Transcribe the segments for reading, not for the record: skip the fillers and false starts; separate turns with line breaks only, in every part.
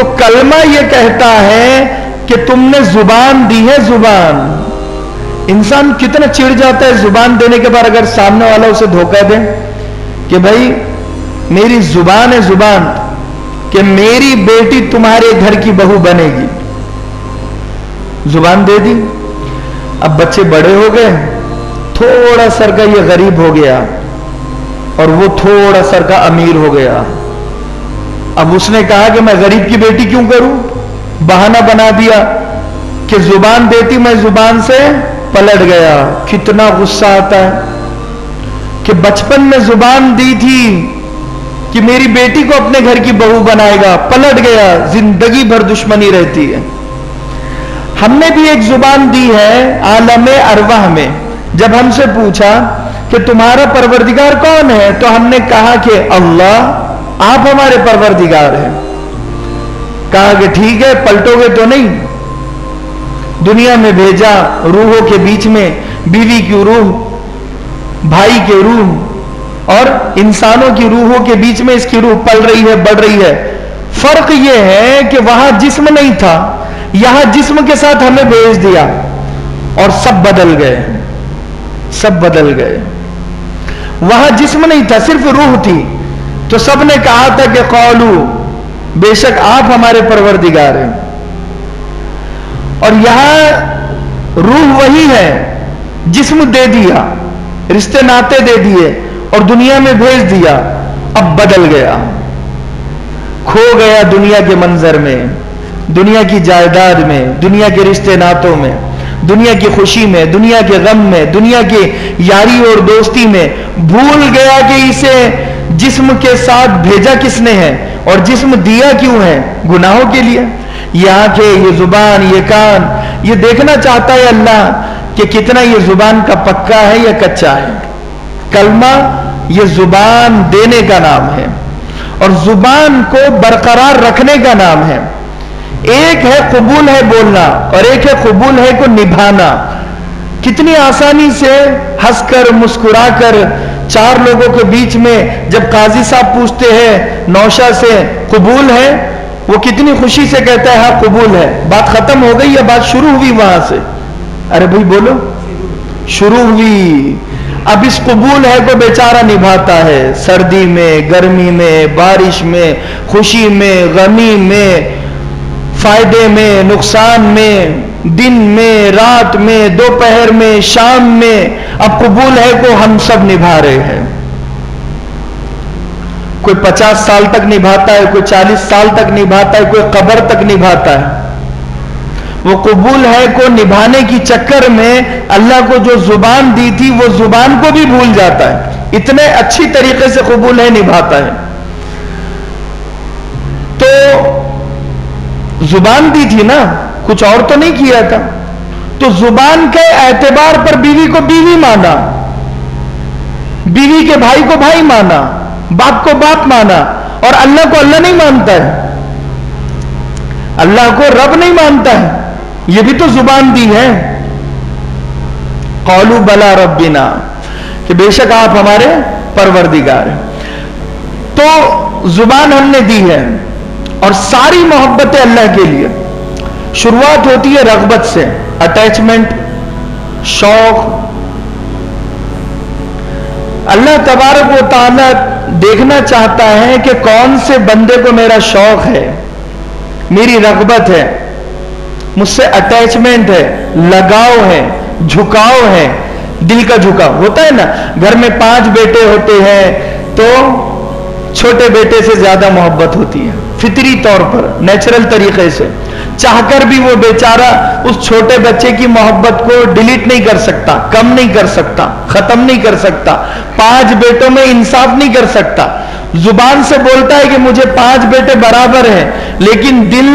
تو کلمہ یہ کہتا ہے کہ تم نے زبان دی ہے. زبان، انسان کتنا چڑ جاتا ہے زبان دینے کے بعد اگر سامنے والا اسے دھوکہ دے کہ بھائی میری زبان ہے، زبان کہ میری بیٹی تمہارے گھر کی بہو بنے گی. زبان دے دی. اب بچے بڑے ہو گئے، تھوڑا سر کا یہ غریب ہو گیا اور وہ تھوڑا سر کا امیر ہو گیا. اب اس نے کہا کہ میں غریب کی بیٹی کیوں کروں؟ بہانہ بنا دیا کہ زبان دیتی میں زبان سے پلٹ گیا. کتنا غصہ آتا ہے کہ بچپن میں زبان دی تھی کہ میری بیٹی کو اپنے گھر کی بہو بنائے گا، پلٹ گیا، زندگی بھر دشمنی رہتی ہے. ہم نے بھی ایک زبان دی ہے عالم ارواح میں. جب ہم سے پوچھا کہ تمہارا پروردگار کون ہے تو ہم نے کہا کہ اللہ، آپ ہمارے پروردگار ہیں. کہا کہ ٹھیک ہے، پلٹو گے تو نہیں. دنیا میں بھیجا روحوں کے بیچ میں، بیوی کی روح، بھائی کے روح اور انسانوں کی روحوں کے بیچ میں اس کی روح پل رہی ہے، بڑھ رہی ہے. فرق یہ ہے کہ وہاں جسم نہیں تھا، یہاں جسم کے ساتھ ہمیں بھیج دیا اور سب بدل گئے، سب بدل گئے. وہاں جسم نہیں تھا، صرف روح تھی. تو سب نے کہا تھا کہ قولو، بے شک آپ ہمارے پروردگار ہیں. اور یہاں روح وہی ہے، جسم دے دیا، رشتے ناتے دے دیے اور دنیا میں بھیج دیا. اب بدل گیا، کھو گیا دنیا کے منظر میں، دنیا کی جائیداد میں، دنیا کے رشتے ناتوں میں، دنیا کی خوشی میں، دنیا کے غم میں، دنیا کی یاری اور دوستی میں. بھول گیا کہ اسے جسم کے ساتھ بھیجا کس نے ہے اور جسم دیا کیوں ہے؟ گناہوں کے لیے. یہ آنکھیں، یہ زبان، یہ کان، یہ دیکھنا چاہتا ہے اللہ کہ کتنا یہ زبان کا پکا ہے یا کچا ہے. کلمہ یہ زبان دینے کا نام ہے اور زبان کو برقرار رکھنے کا نام ہے. ایک ہے قبول ہے بولنا اور ایک ہے قبول ہے کو نبھانا. کتنی آسانی سے ہنس کر مسکرا کر چار لوگوں کے بیچ میں جب قاضی صاحب پوچھتے ہیں نوشا سے قبول ہے، وہ کتنی خوشی سے کہتا ہے ہاں قبول ہے. بات ختم ہو گئی یا بات شروع ہوئی وہاں سے؟ ارے بھائی بولو، شروع ہوئی. اب اس قبول ہے کو بیچارہ نبھاتا ہے، سردی میں، گرمی میں، بارش میں، خوشی میں، غمی میں، فائدے میں، نقصان میں، دن میں، رات میں، دوپہر میں، شام میں. اب قبول ہے کو ہم سب نبھا رہے ہیں. کوئی 50 سال تک نبھاتا ہے، کوئی 40 سال تک نبھاتا ہے، کوئی قبر تک نبھاتا ہے. وہ قبول ہے کو نبھانے کی چکر میں اللہ کو جو زبان دی تھی وہ زبان کو بھی بھول جاتا ہے. اتنے اچھی طریقے سے قبول ہے نبھاتا ہے. تو زبان دی تھی نا، کچھ اور تو نہیں کیا تھا. تو زبان کے اعتبار پر بیوی کو بیوی مانا، بیوی کے بھائی کو بھائی مانا، باپ کو باپ مانا اور اللہ کو اللہ نہیں مانتا ہے، اللہ کو رب نہیں مانتا ہے. یہ بھی تو زبان دی ہے. قولوا بلا ربنا، کہ بے شک آپ ہمارے پروردگار ہیں. تو زبان ہم نے دی ہے اور ساری محبتیں اللہ کے لیے. شروعات ہوتی ہے رغبت سے، اٹیچمنٹ، شوق. اللہ تبارک و تعالی دیکھنا چاہتا ہے کہ کون سے بندے کو میرا شوق ہے، میری رغبت ہے، مجھ سے اٹیچمنٹ ہے، لگاؤ ہے، جھکاؤ ہے. دل کا جھکاؤ ہوتا ہے نا. گھر میں 5 بیٹے ہوتے ہیں تو چھوٹے بیٹے سے زیادہ محبت ہوتی ہے، فطری طور پر، نیچرل طریقے سے. چاہ کر بھی وہ بیچارہ اس چھوٹے بچے کی محبت کو ڈیلیٹ نہیں کر سکتا، کم نہیں کر سکتا، ختم نہیں کر سکتا. 5 بیٹوں میں انصاف نہیں کر سکتا. زبان سے بولتا ہے کہ مجھے 5 بیٹے برابر ہیں، لیکن دل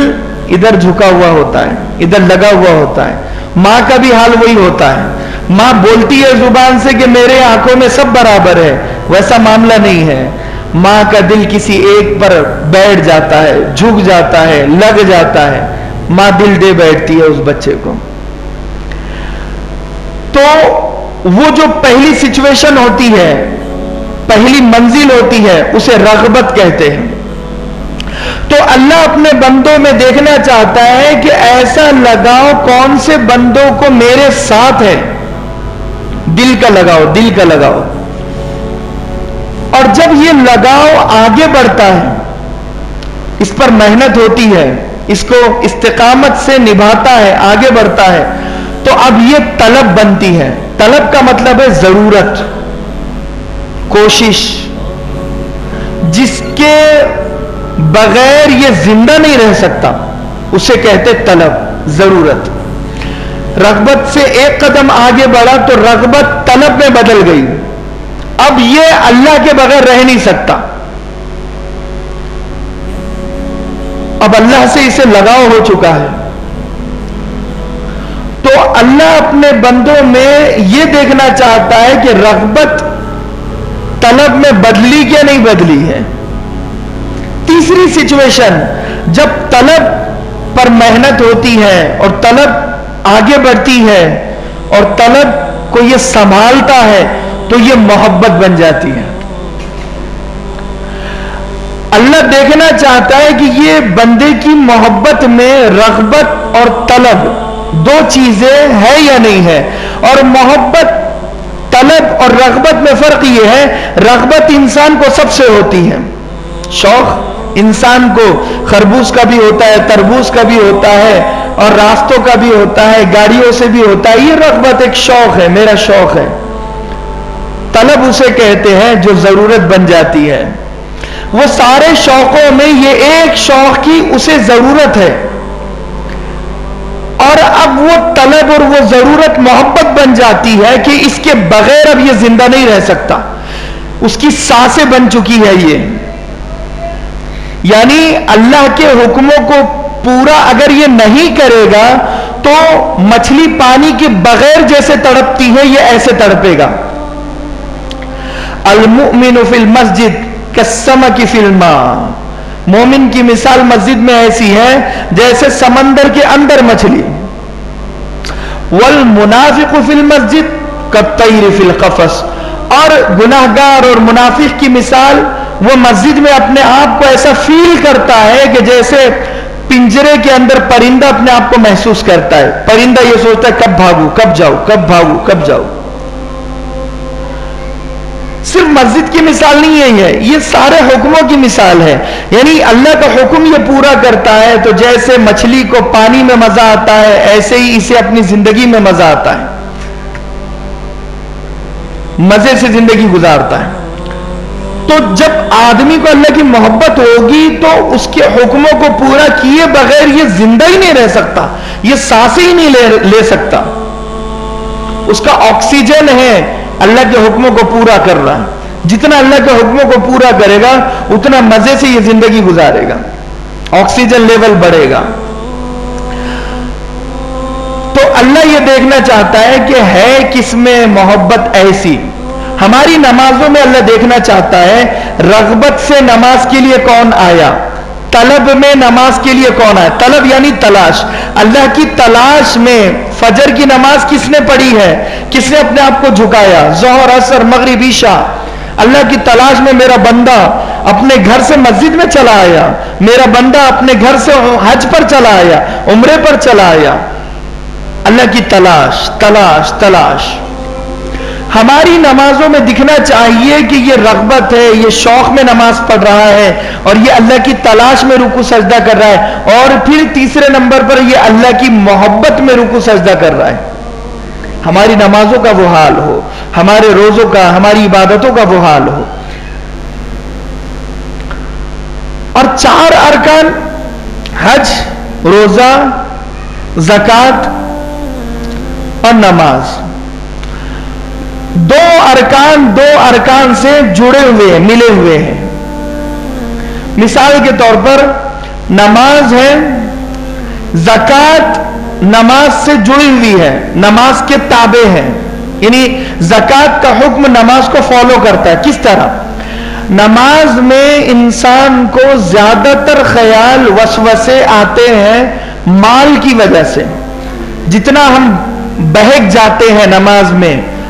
ادھر جھکا ہوا ہوتا ہے، ادھر لگا ہوا ہوتا ہے. ماں کا بھی حال وہی ہوتا ہے. ماں بولتی ہے زبان سے کہ میرے آنکھوں میں سب برابر ہے، ویسا معاملہ نہیں ہے. ماں کا دل کسی ایک پر بیٹھ جاتا ہے، جھک جاتا ہے، لگ جاتا ہے. ماں دل دے بیٹھتی ہے اس بچے کو. تو وہ جو پہلی سچویشن ہوتی ہے، پہلی منزل ہوتی ہے، اسے رغبت کہتے ہیں. تو اللہ اپنے بندوں میں دیکھنا چاہتا ہے کہ ایسا لگاؤ کون سے بندوں کو میرے ساتھ ہے. دل کا لگاؤ، دل کا لگاؤ. اور جب یہ لگاؤ آگے بڑھتا ہے، اس پر محنت ہوتی ہے، اس کو استقامت سے نبھاتا ہے، آگے بڑھتا ہے، تو اب یہ طلب بنتی ہے. طلب کا مطلب ہے ضرورت، کوشش. جس کے بغیر یہ زندہ نہیں رہ سکتا اسے کہتے طلب، ضرورت. رغبت سے ایک قدم آگے بڑھا تو رغبت طلب میں بدل گئی. اب یہ اللہ کے بغیر رہ نہیں سکتا. اب اللہ سے اسے لگاؤ ہو چکا ہے. تو اللہ اپنے بندوں میں یہ دیکھنا چاہتا ہے کہ رغبت طلب میں بدلی کیا نہیں بدلی ہے. تیسری سچویشن، جب طلب پر محنت ہوتی ہے اور طلب آگے بڑھتی ہے اور طلب کو یہ سنبھالتا ہے تو یہ محبت بن جاتی ہے. اللہ دیکھنا چاہتا ہے کہ یہ بندے کی محبت میں رغبت اور طلب دو چیزیں ہے یا نہیں ہے. اور محبت، طلب اور رغبت میں فرق یہ ہے، رغبت انسان کو سب سے ہوتی ہے. شوق انسان کو خربوز کا بھی ہوتا ہے، تربوز کا بھی ہوتا ہے، اور راستوں کا بھی ہوتا ہے، گاڑیوں سے بھی ہوتا ہے. یہ رغبت ایک شوق ہے، میرا شوق ہے. طلب اسے کہتے ہیں جو ضرورت بن جاتی ہے. وہ سارے شوقوں میں یہ ایک شوق کی اسے ضرورت ہے، اور اب وہ طلب اور وہ ضرورت محبت بن جاتی ہے کہ اس کے بغیر اب یہ زندہ نہیں رہ سکتا. اس کی سانسیں بن چکی ہے یہ. یعنی اللہ کے حکموں کو پورا اگر یہ نہیں کرے گا تو مچھلی پانی کے بغیر جیسے تڑپتی ہے یہ ایسے تڑپے گا. المؤمن فی المسجد کالسمک فی الماء. مومن کی مثال مسجد میں ایسی ہے جیسے سمندر کے اندر مچھلی. والمنافق فی المسجد کالطیر فی القفص. اور گناہگار اور منافق کی مثال، وہ مسجد میں اپنے آپ کو ایسا فیل کرتا ہے کہ جیسے پنجرے کے اندر پرندہ اپنے آپ کو محسوس کرتا ہے. پرندہ یہ سوچتا ہے کب بھاگوں، کب جاؤں، کب بھاگوں، کب جاؤں. صرف مسجد کی مثال نہیں ہے یہ سارے حکموں کی مثال ہے. یعنی اللہ کا حکم یہ پورا کرتا ہے تو جیسے مچھلی کو پانی میں مزہ آتا ہے ایسے ہی اسے اپنی زندگی میں مزہ آتا ہے، مزے سے زندگی گزارتا ہے. تو جب آدمی کو اللہ کی محبت ہوگی تو اس کے حکموں کو پورا کیے بغیر یہ زندہ ہی نہیں رہ سکتا، یہ سانسیں ہی نہیں لے سکتا. اس کا آکسیجن ہے اللہ کے حکموں کو پورا کر رہا. جتنا اللہ کے حکموں کو پورا کرے گا اتنا مزے سے یہ زندگی گزارے گا، آکسیجن لیول بڑھے گا. تو اللہ یہ دیکھنا چاہتا ہے کہ ہے کس میں محبت ایسی. ہماری نمازوں میں اللہ دیکھنا چاہتا ہے رغبت سے نماز کے لیے کون آیا، طلب میں نماز کے لیے کون آیا. طلب یعنی تلاش. اللہ کی تلاش میں فجر کی نماز کس نے پڑھی ہے، کس نے اپنے آپ کو جھکایا. ظہر، عصر، مغرب، عشاء. اللہ کی تلاش میں میرا بندہ اپنے گھر سے مسجد میں چلا آیا، میرا بندہ اپنے گھر سے حج پر چلا آیا، عمرے پر چلا آیا. اللہ کی تلاش، تلاش، تلاش. ہماری نمازوں میں دکھنا چاہیے کہ یہ رغبت ہے، یہ شوق میں نماز پڑھ رہا ہے، اور یہ اللہ کی تلاش میں رکوع سجدہ کر رہا ہے. اور پھر تیسرے نمبر پر یہ اللہ کی محبت میں رکوع سجدہ کر رہا ہے. ہماری نمازوں کا وہ حال ہو، ہمارے روزوں کا، ہماری عبادتوں کا وہ حال ہو. اور 4 ارکان، حج، روزہ، زکوٰۃ اور نماز، دو ارکان سے جڑے ہوئے ہیں، ملے ہوئے ہیں. مثال کے طور پر نماز ہے، زکوٰۃ نماز سے جڑی ہوئی ہے، نماز کے تابع ہے. یعنی زکوٰۃ کا حکم نماز کو فالو کرتا ہے. کس طرح؟ نماز میں انسان کو زیادہ تر خیال وسوسے آتے ہیں مال کی وجہ سے. جتنا ہم بہک جاتے ہیں نماز میں